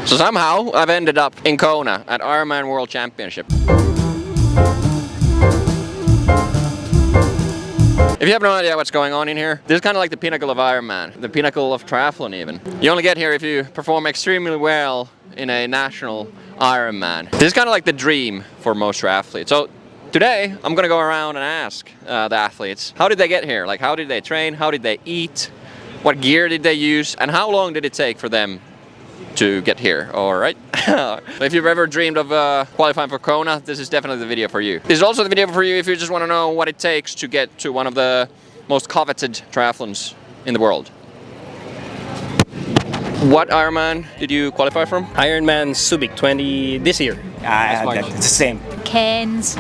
So somehow I've ended up in Kona at Ironman World Championship. If you have no idea what's going on in here, this is kind of like the pinnacle of Ironman, the pinnacle of triathlon even. You only get here if you perform extremely well in a national Ironman. This is kind of like the dream for most triathletes. So today I'm gonna go around and ask the athletes, how did they get here? Like, how did they train? How did they eat? What gear did they use? And how long did it take for them to get here? All right. If you've ever dreamed of qualifying for Kona, this is definitely the video for you. This is also the video for you if you just want to know what it takes to get to one of the most coveted triathlons in the world. What Ironman did you qualify from? Ironman Subic 20 this year. It's the same. Cairns.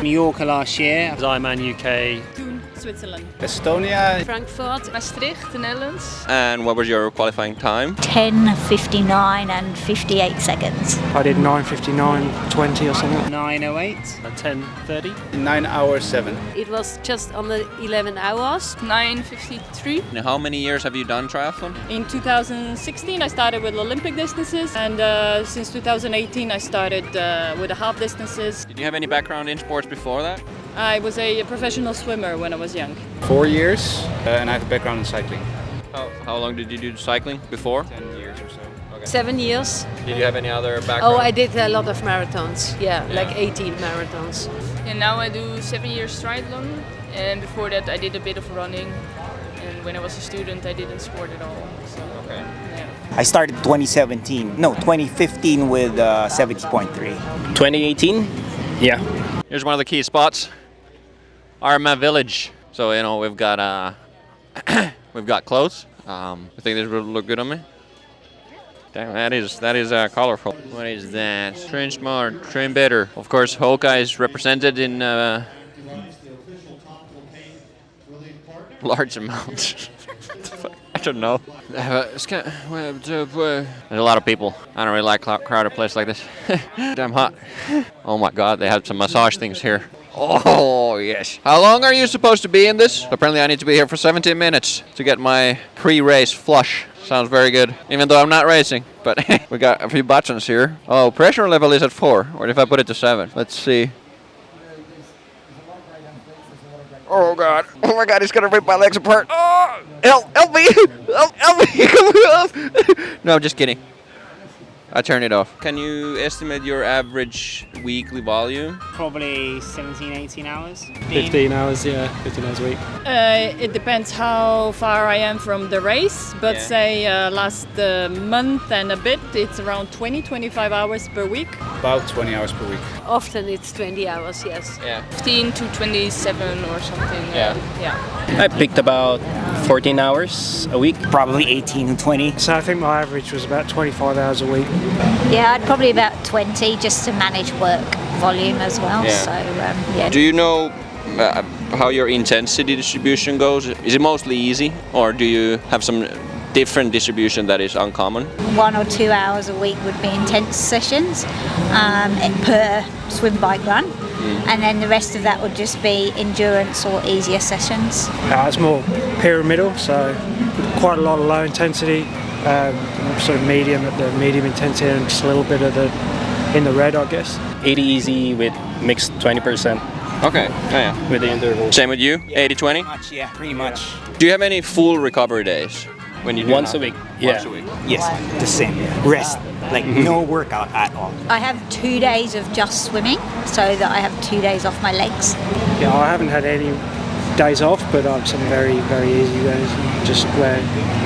Mallorca last year. Ironman UK. Switzerland. Estonia. Frankfurt, Maastricht, the Netherlands. And what was your qualifying time? 10:59 and 58 seconds. I did 9:59:20 or something. 9:08. 10:30. 9 hours 7. It was just under 11 hours. 9:53. And how many years have you done triathlon? In 2016 I started with Olympic distances, and since 2018 I started with the half distances. Did you have any background in sports before that? I was a professional swimmer when I was young. 4 years, and I have a background in cycling. How long did you do cycling before? 10 years or so. Okay. 7 years. Did you have any other background? Oh, I did a lot of marathons. Yeah, like 18 marathons. And now I do 7 years triathlon, and before that I did a bit of running. And when I was a student, I didn't sport at all. So, Okay. yeah. I started 2015 with 70.3. 2018. Yeah. Here's one of the key spots, Ironman Village. So we've got we've got clothes. I think this would look good on me. Damn, that is colorful. What is that? Train smart, train better. Of course, HOKA is represented in large amounts. I don't know. There's a lot of people. I don't really like crowded place like this. Damn hot. Oh my God, they have some massage things here. Oh yes. How long are you supposed to be in this? Apparently I need to be here for 17 minutes to get my pre-race flush. Sounds very good, even though I'm not racing. But we got a few buttons here. Oh, pressure level is at 4. Or if I put it to 7. Let's see. Oh God! Oh my God! He's gonna rip my legs apart! Oh! Help me! Help me! Come on! No, I'm just kidding. I turned it off. Can you estimate your average weekly volume? Probably 17, 18 hours. 15 hours, yeah. 15 hours a week. It depends how far I am from the race, but Yeah. say last month and a bit, it's around 20-25 hours per week. About 20 hours per week. Often it's 20 hours, yes. Yeah. 15 to 27 or something. Yeah. Yeah. I picked about 14 hours a week. Probably 18 to 20. So I think my average was about 25 hours a week. Yeah, I'd probably about 20 just to manage work volume as well. Yeah. So yeah. Do you know how your intensity distribution goes? Is it mostly easy, or do you have some different distribution that is uncommon? 1 or 2 hours a week would be intense sessions per swim, bike, run, and then the rest of that would just be endurance or easier sessions. It's more pyramidal, so quite a lot of low intensity, sort of medium at the medium intensity, and just a little bit of the in the red, I guess. 80 easy with mixed 20% Okay. Yeah. with the interval. Same with you? 80-20? Pretty much. Do you have any full recovery days when you do Once a half? week. Yeah. Once a week. Yes, the same. Rest, like no workout at all. I have 2 days of just swimming, so that I have 2 days off my legs. Yeah, I haven't had any days off, but I've some very, very easy days, just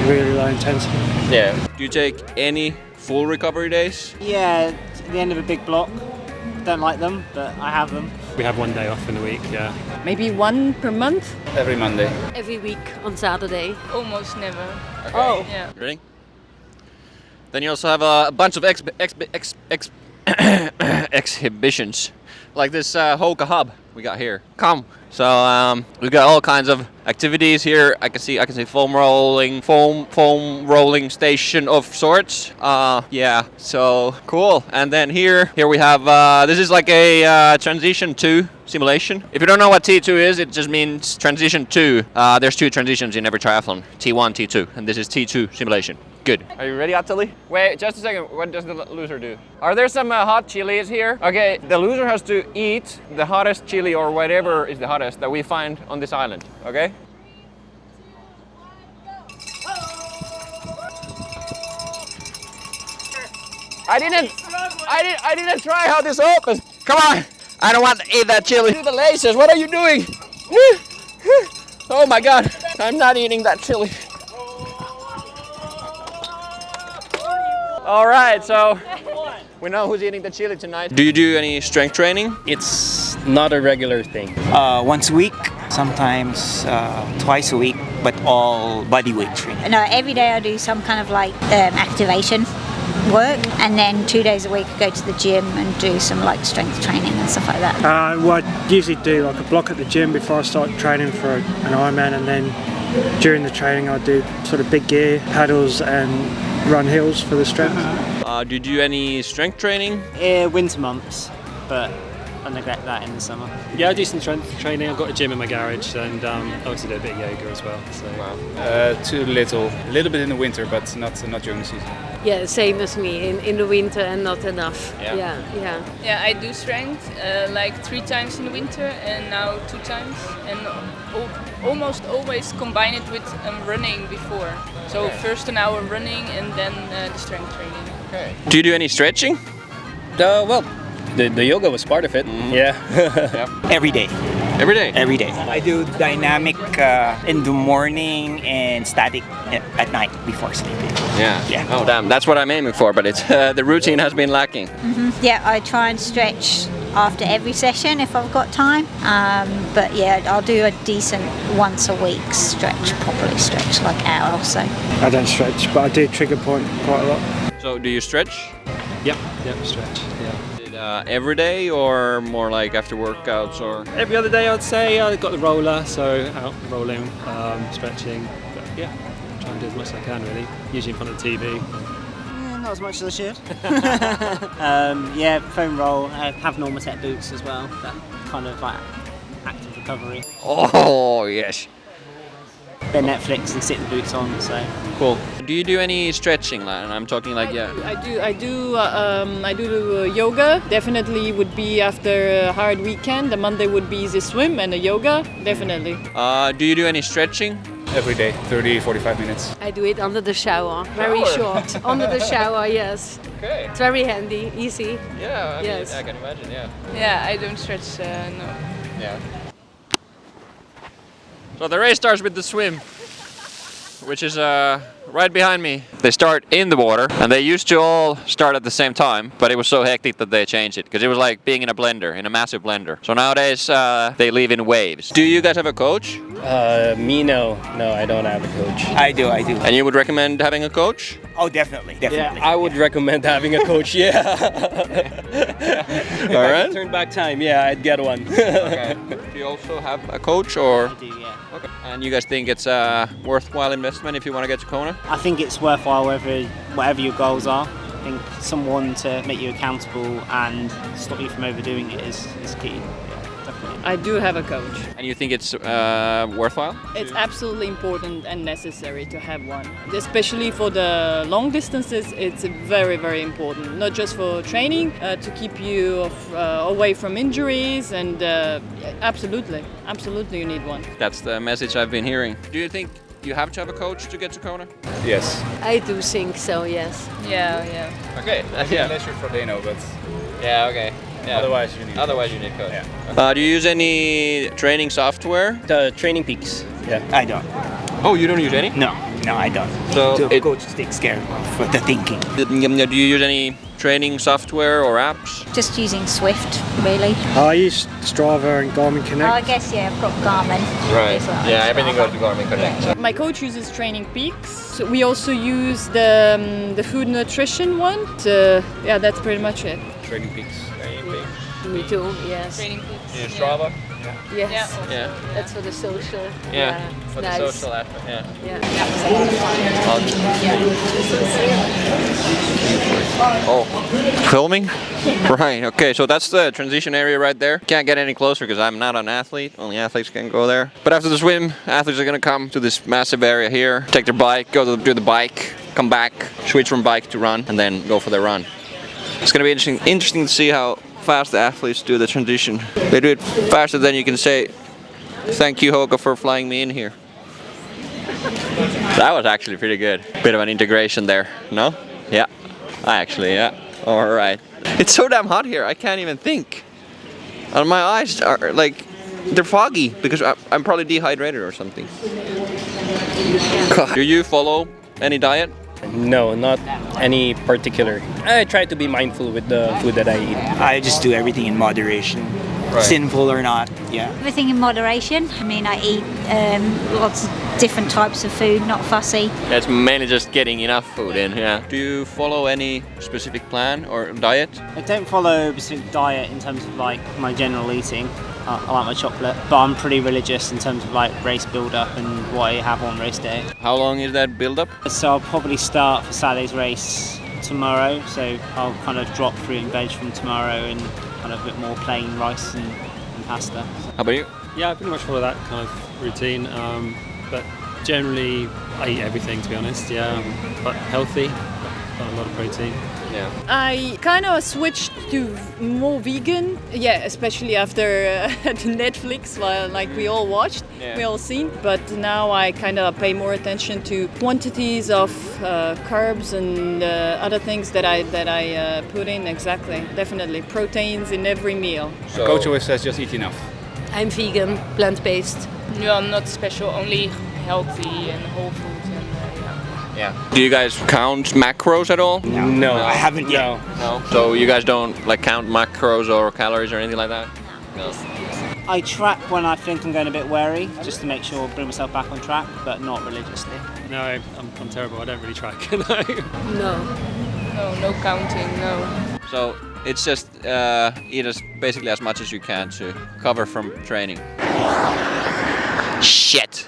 really low intensity. Yeah. Do you take any full recovery days? Yeah, at the end of a big block. Don't like them, but I have them. We have 1 day off in a week, yeah. Maybe 1 per month. Every Monday. Every week on Saturday. Almost never. Okay. Oh. Yeah. Ready? Then you also have a bunch of exhibitions, like this HOKA Hub we got here. Come. So we've got all kinds of activities here. I can see foam rolling station of sorts. Yeah, so cool. And then here we have this is like a transition 2 simulation. If you don't know what T2 is, it just means transition 2. There's 2 transitions in every triathlon, T1, T2, and this is T2 simulation. Good. Are you ready, Atali? Wait, just a second. What does the loser do? Are there some hot chilies here? Okay, the loser has to eat the hottest chili or whatever is the hottest that we find on this island. Okay? I didn't try how this opens. Come on. I don't want to eat that chili. Do the lasers. What are you doing? Oh my God. I'm not eating that chili. All right, so we know who's eating the chili tonight. Do you do any strength training? It's not a regular thing. Once a week, sometimes twice a week, but all body weight training. No, every day I do some kind of like activation work, and then 2 days a week I go to the gym and do some like strength training and stuff like that. Well, I usually do like a block at the gym before I start training for an Ironman, and then during the training I do sort of big gear, paddles and run hills for the strength. Do you do any strength training? Winter months, but I neglect that in the summer. Yeah, I do some strength training. I've got a gym in my garage, and I also do a bit of yoga as well. So. Wow. Too little. A little bit in the winter, but not during the season. Yeah, same as me, in the winter and not enough. Yeah. Yeah, I do strength like 3 times in the winter and now 2 times. And almost always combine it with running before. So first an hour running and then the strength training. Okay. Do you do any stretching? Well, the yoga was part of it. Yeah. Every day. Every day? Every day. I do dynamic in the morning and static at night before sleeping. Yeah. Oh, damn. That's what I'm aiming for, but it's the routine has been lacking. Yeah, I try and stretch after every session if I've got time. But yeah, I'll do a decent once a week stretch, properly stretch, like an hour or so. I don't stretch, but I do trigger point quite a lot. So do you stretch? Yep, stretch. Yeah. Every day or more like after workouts or? Every other day, I'd say. I've got the roller, so out rolling, stretching. But yeah, try and do as much as I can really. Usually in front of the TV. Not as much as I should. Foam roll. Have normal set boots as well. That kind of like active recovery. Oh yes. Then Netflix and sit the boots on. So cool. Do you do any stretching? And I'm talking like I do yoga. Definitely would be after a hard weekend. The Monday would be the swim and the yoga. Definitely. Do you do any stretching? Every day, 30-45 minutes. I do it under the shower, very short. Under the shower, yes. Okay. It's very handy, easy. Yeah, yes. I can imagine, yeah. Yeah, I don't stretch, no. Yeah. So the race starts with the swim, which is right behind me. They start in the water, and they used to all start at the same time, but it was so hectic that they changed it, because it was like being in a blender, in a massive blender. So nowadays they leave in waves. Do you guys have a coach? Me, no. No, I don't have a coach. I do. And you would recommend having a coach? Oh, definitely. Yeah, I would recommend having a coach, yeah. All right. Turn back time, yeah, I'd get one. Okay. Do you also have a coach, or? I do, yeah. Okay. And you guys think it's a worthwhile investment if you want to get to Kona? I think it's worthwhile whatever your goals are. I think someone to make you accountable and stop you from overdoing it is key. Yeah, definitely. I do have a coach. And you think it's worthwhile? It's absolutely important and necessary to have one. Especially for the long distances, it's very, very important. Not just for training, to keep you away from injuries, and absolutely you need one. That's the message I've been hearing. Do you think you have to have a coach to get to Kona? Yes. I do think so, yes. Yeah. Okay. Unless you're Frodeno, but Yeah, okay. Yeah. otherwise you need a coach. Yeah. Do you use any training software? The Training Peaks, yeah. I don't. Oh, you don't use any? No, I don't. So the coach takes care of the thinking. Do you use any training software or apps? Just using Swift, really. I use Strava and Garmin Oh, Connect. I guess, yeah, I've got Garmin. as well. Yeah, everything goes to Garmin Connect. My coach uses Training Peaks. So we also use the food nutrition one. Yeah, that's pretty much it. Training Peaks. Me too, yes. Training peaks. You use Strava? Yes. Yeah. That's for the social. Yeah. It's For nice. the social aspect. Yeah. Yeah. Oh, filming? Right, okay, so that's the transition area right there. Can't get any closer because I'm not an athlete. Only athletes can go there. But after the swim, athletes are gonna come to this massive area here, take their bike, go to do the bike, come back, switch from bike to run, and then go for their run. It's gonna be interesting to see how fast the athletes do the transition. They do it faster than you can say, thank you, HOKA, for flying me in here. That was actually pretty good. Bit of an integration there, no? Yeah, yeah. All right. It's so damn hot here, I can't even think. And my eyes are like, they're foggy because I'm probably dehydrated or something. God. Do you follow any diet? No, not any particular. I try to be mindful with the food that I eat. I just do everything in moderation. Right. Sinful or not, yeah. Everything in moderation. I mean, I eat lots of different types of food, not fussy. It's mainly just getting enough food in, yeah. Do you follow any specific plan or diet? I don't follow a specific diet in terms of like my general eating. I like my chocolate, but I'm pretty religious in terms of like race build-up and what I have on race day. How long is that build-up? So I'll probably start for Saturday's race tomorrow, so I'll kind of drop fruit and veg from tomorrow and kind of a bit more plain rice and pasta. How about you? Yeah, I pretty much follow that kind of routine, but generally I eat everything, to be honest, yeah, but healthy, got a lot of protein. Yeah. I kind of switched to more vegan, especially after Netflix, like we all watched, we all seen. But now I kind of pay more attention to quantities of carbs and other things that I put in. Exactly, definitely proteins in every meal. So coach always says just eat enough. I'm vegan, plant-based. No, I'm not special, only healthy and whole food. Yeah. Do you guys count macros at all? No. I haven't yet. No. So you guys don't like count macros or calories or anything like that? No. I track when I think I'm going a bit wary, just to make sure I bring myself back on track, but not religiously. No, I'm terrible. I don't really track. No, no counting, no. So it's just eat basically as much as you can to cover from training. Shit.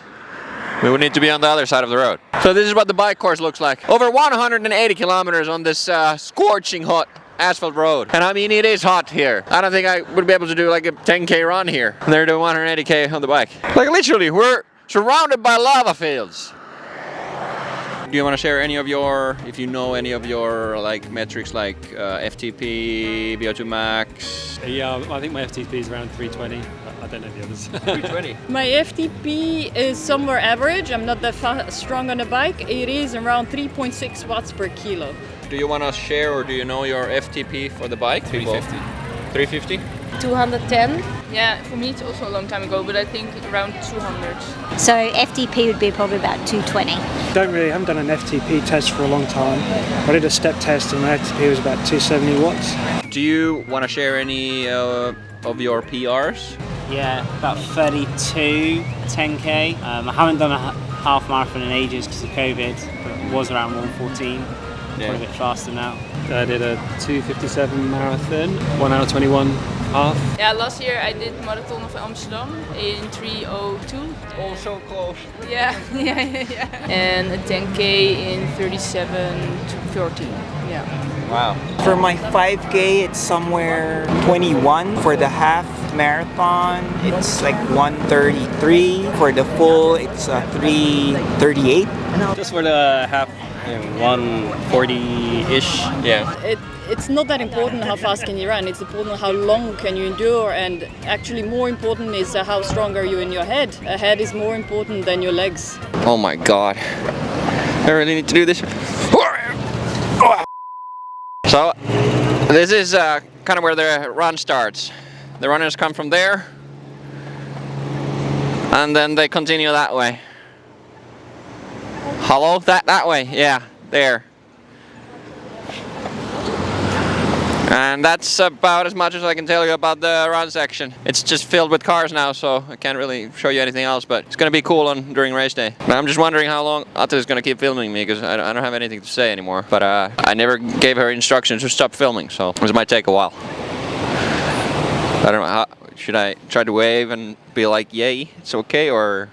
We would need to be on the other side of the road. So this is what the bike course looks like. Over 180 kilometers on this scorching hot asphalt road. And I mean, it is hot here. I don't think I would be able to do like a 10K run here. And they're doing 180K on the bike. Like literally, we're surrounded by lava fields. Do you want to share any of your, if you know any of your like metrics like FTP, VO2 max? Yeah, I think my FTP is around 320. I don't know the others. 320? My FTP is somewhere average. I'm not that strong on the bike. It is around 3.6 watts per kilo. Do you want to share or do you know your FTP for the bike? 350. 350? 210. Yeah, for me it's also a long time ago, but I think around 200. So FTP would be probably about 220. Haven't done an FTP test for a long time. I did a step test and my FTP was about 270 watts. Do you want to share any of your PRs? Yeah, about 32, 10K. I haven't done a half marathon in ages because of COVID, but it was around 114. Probably a bit faster now. I did a 2:57 marathon, 1 hour 21 half. Yeah, last year I did Marathon of Amsterdam in 3:02. Also close. Yeah. And a 10K in 37:13. Yeah. Wow. For my 5K, it's somewhere 21. For the half marathon, it's like 133. For the full, it's 338. Just for the half, 140-ish. Yeah. It's not that important how fast can you run. It's important how long can you endure, and actually more important is how strong are you in your head. A head is more important than your legs. Oh my god. I really need to do this. So this is kind of where the run starts. The runners come from there and then they continue that way. Hello? That way, yeah, there. And that's about as much as I can tell you about the run section. It's just filled with cars now, so I can't really show you anything else, but it's gonna be cool during race day. Now, I'm just wondering how long Atte is gonna keep filming me, because I don't have anything to say anymore. But I never gave her instructions to stop filming, so this might take a while. I don't know, should I try to wave and be like, yay, it's okay, or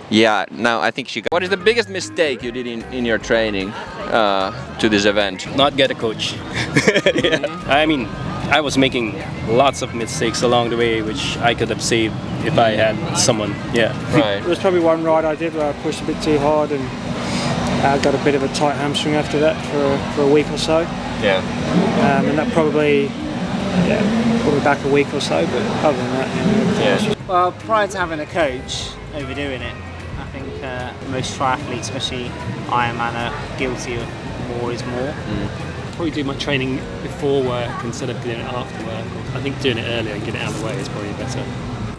Yeah, now I think she got... What is the biggest mistake you did in your training to this event? Not get a coach. Yeah. I mean, I was making lots of mistakes along the way, which I could have saved if I had someone. Yeah. Right. There was probably one ride I did where I pushed a bit too hard and I got a bit of a tight hamstring after that for a week or so. Yeah. And that probably put me back a week or so, but other than that, Yeah. Well, prior to having a coach, overdoing it. I think most triathletes, especially Ironman, are guilty of more is more. Probably do my training before work instead of doing it after work. I think doing it earlier and getting it out of the way is probably better.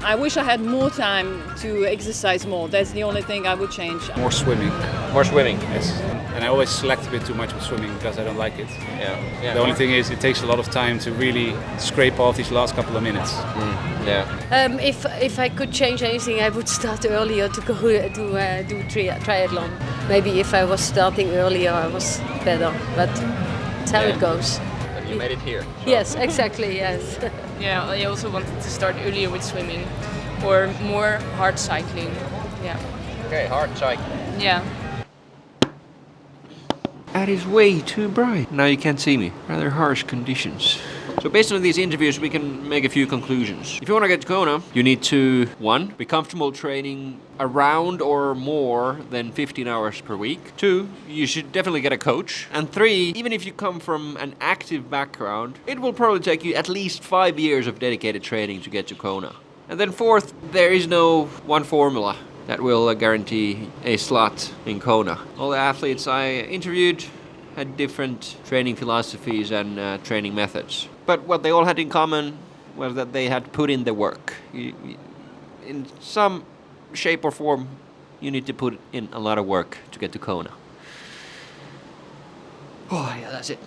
I wish I had more time to exercise more. That's the only thing I would change. More swimming. More swimming. Yes. And I always select a bit too much with swimming because I don't like it. Yeah. The only thing is it takes a lot of time to really scrape off these last couple of minutes. Yeah. If I could change anything, I would start earlier to go do triathlon. Maybe if I was starting earlier, I was better. But that's how it goes. But you made it here. So. Yes, exactly. Yes. Yeah, I also wanted to start earlier with swimming or more hard cycling. Yeah. Okay, hard cycling. Yeah. That is way too bright. Now you can't see me. Rather harsh conditions. So based on these interviews, we can make a few conclusions. If you want to get to Kona, you need to, 1, be comfortable training around or more than 15 hours per week. 2, you should definitely get a coach. And 3, even if you come from an active background, it will probably take you at least 5 years of dedicated training to get to Kona. And then 4th, there is no one formula that will guarantee a slot in Kona. All the athletes I interviewed had different training philosophies and training methods. But what they all had in common was that they had put in the work. In some shape or form, you need to put in a lot of work to get to Kona. Oh yeah, that's it.